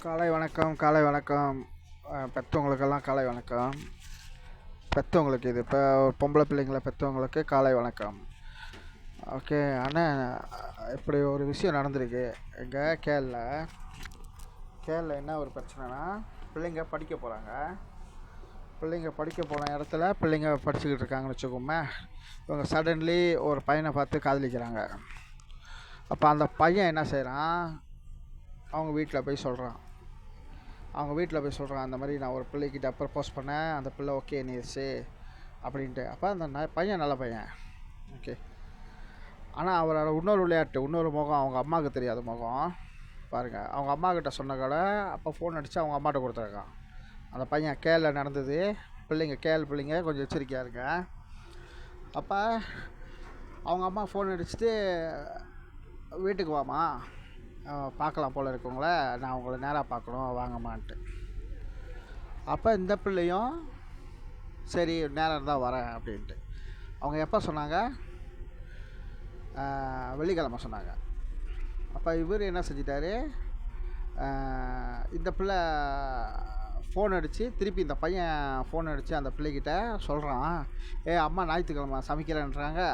காலை வணக்கம், காலை வணக்கம். பெற்றவங்களுக்கெல்லாம் காலை வணக்கம். பெற்றவங்களுக்கு இது இப்போ பொம்பளை பிள்ளைங்களை பெற்றவங்களுக்கு காலை வணக்கம். ஓகே அண்ணன், இப்படி ஒரு விஷயம் நடந்திருக்கு எங்கே கேரளில் என்ன ஒரு பிரச்சனைனா, பிள்ளைங்க படிக்க போகிறாங்க. பிள்ளைங்க படிக்க போன இடத்துல பிள்ளைங்க படிச்சுக்கிட்டு இருக்காங்கன்னு வச்சுக்கோமே. இவங்க சடன்லி ஒரு பையனை பார்த்து காதலிக்கிறாங்க. அப்போ அந்த பையன் என்ன செய்கிறான், அவங்க வீட்டில் போய் சொல்கிறான். அந்த மாதிரி நான் ஒரு பிள்ளைக்கிட்ட ப்ரப்போஸ் பண்ணேன், அந்த பிள்ளை ஓகே நீர்ச்சு அப்படின்ட்டு. அப்போ அந்த பையன் நல்ல பையன், ஓகே. ஆனால் அவரோட இன்னொரு முகம் அவங்க அம்மாவுக்கு தெரியாத முகம் பாருங்கள். அவங்க அம்மாக்கிட்ட சொன்ன கடை அப்போ ஃபோன் அடித்து அவங்க அம்மாட்ட கொடுத்துருக்கான். அந்த பையன் கேரளில் நடந்தது. பிள்ளைங்க கொஞ்சம் எச்சரிக்கையாக இருங்க. அப்போ அவங்க அம்மா ஃபோன் அடிச்சுட்டு, வீட்டுக்கு வாமா, பார்க்கலாம் போல் இருக்குங்களே, நான் உங்களை நேராக பார்க்கணும் வாங்கம்மான்ட்டு. அப்போ இந்த பிள்ளையும் சரி நேரம் இருந்தால் வரேன் அப்படின்ட்டு. அவங்க எப்போ சொன்னாங்க, வெள்ளிக்கிழமை சொன்னாங்க. அப்போ இவர் என்ன செஞ்சிட்டாரு, இந்த பிள்ளை ஃபோன் அடித்து திருப்பி இந்த பையன் ஃபோன் அடித்து அந்த பிள்ளைக்கிட்ட சொல்கிறான், அம்மா ஞாயிற்றுக்கிழமை சமைக்கிறேன்றாங்க,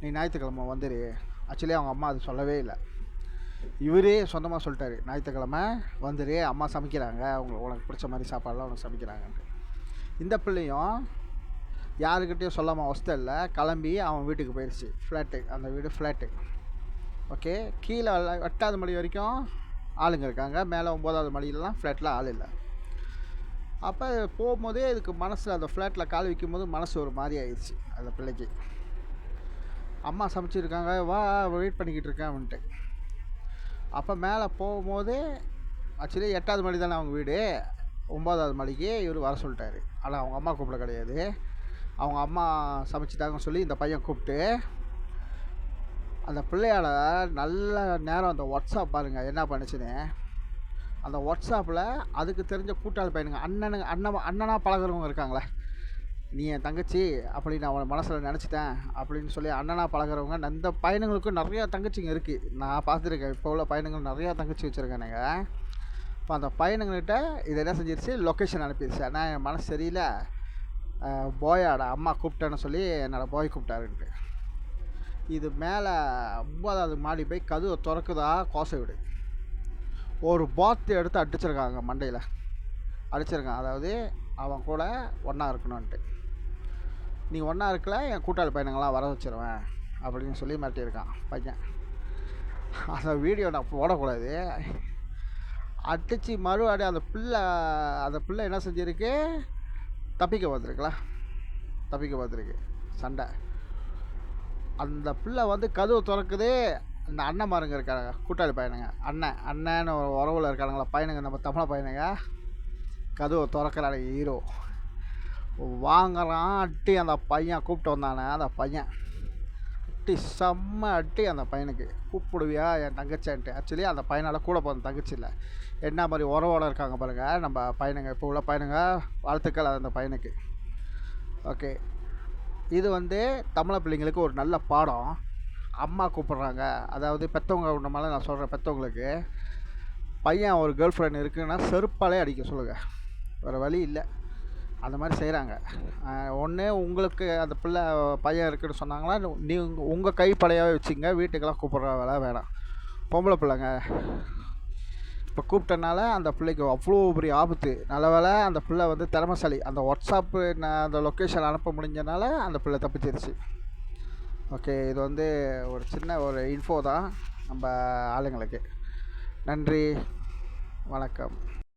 நீ ஞாயிற்றுக்கிழமை வந்துடு. ஆக்சுவலி அவங்க அம்மா அது சொல்லவே இல்லை. இவரே சொந்தமாக சொல்லிட்டாரு, ஞாயிற்றுக்கிழமை வந்துடு, அம்மா சமைக்கிறாங்க, உனக்கு பிடிச்ச மாதிரி சாப்பாடெலாம் உனக்கு சமைக்கிறாங்கன்ட்டு. இந்த பிள்ளையும் யாருக்கிட்டையும் சொல்லாமல் ஹாஸ்டலில் கிளம்பி அவன் வீட்டுக்கு போயிடுச்சு. அந்த வீடு ஃப்ளாட்டு, ஓகே. கீழே 8வது மாடி வரைக்கும் ஆளுங்க இருக்காங்க, மேலே 9வது மாடியிலலாம் ஃப்ளாட்டில் ஆள் இல்லை. அப்போ போகும்போதே இதுக்கு மனசில், அந்த ஃப்ளாட்டில் கால் வைக்கும்போது மனசு ஒரு மாதிரி ஆயிடுச்சு அந்த பிள்ளைக்கு. அம்மா சமைச்சிருக்காங்க, வா வெயிட் பண்ணிக்கிட்டு இருக்கேன் அப்படின்ட்டு. அப்போ மேலே போகும்போது ஆக்சுவலி 8வது மாடி தானே அவங்க வீடு, 9வது மாடிக்கு இவர் வர சொல்லிட்டாரு. ஆனால் அவங்க அம்மா கூப்பிட கிடையாது, அவங்க அம்மா சமைச்சிட்டாங்கன்னு சொல்லி இந்த பையன் கூப்பிட்டு அந்த பிள்ளையால் நல்ல நேரம் அந்த வாட்ஸ்அப் பாருங்கள் என்ன பண்ணுச்சுன்னு. அந்த வாட்ஸ்அப்பில் அதுக்கு தெரிஞ்ச கூட்டாளி பையனுங்க, அண்ணனாக பழகிறவங்க இருக்காங்களே, நீ என் தங்கச்சி அப்படின்னு அவன் மனசில் நினச்சிட்டேன் அப்படின்னு சொல்லி அண்ணனாக பழகிறவங்க. அந்த பையனுங்களுக்கும் நிறையா தங்கச்சிங்க இருக்குது, நான் பார்த்துருக்கேன். இப்போ உள்ள பையனுங்கள் நிறையா தங்கச்சி வச்சுருக்கானுங்க. இப்போ அந்த பையனுங்கள்கிட்ட இதை என்ன செஞ்சிருச்சு, லொக்கேஷன் அனுப்பிடுச்சு. ஆனால் என் மனசு சரியில்லை, போயாடா அம்மா கூப்பிட்டேன்னு சொல்லி என்னோடய போய் கூப்பிட்டாருன்ட்டு. இது மேலே 9வது மாடி போய் கதவை திறக்குதா கோசை விடு, ஒரு பாத்து எடுத்து அடிச்சிருக்காங்க மண்டையில் அடிச்சிருக்கான். அதாவது அவன் கூட ஒன்றா இருக்கணுன்ட்டு, நீ ஒன்றா இருக்கல என் கூட்டாளி பையனுங்களாம் வர வச்சிருவேன் அப்படின்னு சொல்லி மிரட்டியிருக்கான் பையன். அந்த வீடியோ நான் போடக்கூடாது. அடித்து மறுபடி அந்த பிள்ளை என்ன செஞ்சுருக்கு, தப்பிக்க பார்த்துருக்கு சண்டை. அந்த பிள்ளை வந்து கதவு திறக்குது. அந்த அண்ணன்மாருங்க இருக்காங்க, கூட்டாளி பையனுங்க, அண்ணன்னு ஒரு உறவில் இருக்கானுங்களா பையனுங்க, நம்ம தமிழ் பையனுங்க. கதவை திறக்கிறாரு ஹீரோ, வாங்குறான் அட்டி. அந்த பையன் கூப்பிட்டு வந்தானே, அந்த பையன் அட்டி செம்ம அட்டி. அந்த பையனுக்கு கூப்பிடுவியா என் தங்கச்சின்ட்டு. ஆக்சுவலி அந்த பையனால் கூட போகிற தங்கச்சி இல்லை, என்ன மாதிரி உறவோடு இருக்காங்க பாருங்கள் நம்ம பையனுங்க, இப்போ உள்ள பையனுங்க. வாழ்த்துக்கள் அந்த பையனுக்கு, ஓகே. இது வந்து தமிழ் பிள்ளைங்களுக்கு ஒரு நல்ல பாடம். அம்மா கூப்பிட்றாங்க, அதாவது பெற்றவங்க நம்மளால நான் சொல்கிறேன், பெற்றவங்களுக்கு பையன் ஒரு கேர்ள் ஃப்ரெண்ட் இருக்குன்னா செருப்பாலே அடிக்க சொல்லுங்கள், வேறு வழி இல்லை. அந்த மாதிரி செய்கிறாங்க. ஒன்று உங்களுக்கு அந்த பையன் இருக்குன்னு சொன்னாங்களா, நீ உங்கள் கைப்படையாகவே வச்சுங்க, வீட்டுக்கெல்லாம் கூப்பிட்ற வேலை வேணாம். பொம்பளை பிள்ளைங்க இப்போ கூப்பிட்டனால அந்த பிள்ளைக்கு அவ்வளோ பெரிய ஆபத்து. நல்ல வேலை அந்த பிள்ளை வந்து திறமைசாலி, அந்த வாட்ஸ்அப்பு அந்த லொக்கேஷன் அனுப்ப முடிஞ்சனால அந்த பிள்ளை தப்பிச்சிருச்சு, ஓகே. இது வந்து ஒரு சின்ன ஒரு இன்ஃபோ தான் நம்ம ஆளுங்களுக்கு. நன்றி, வணக்கம்.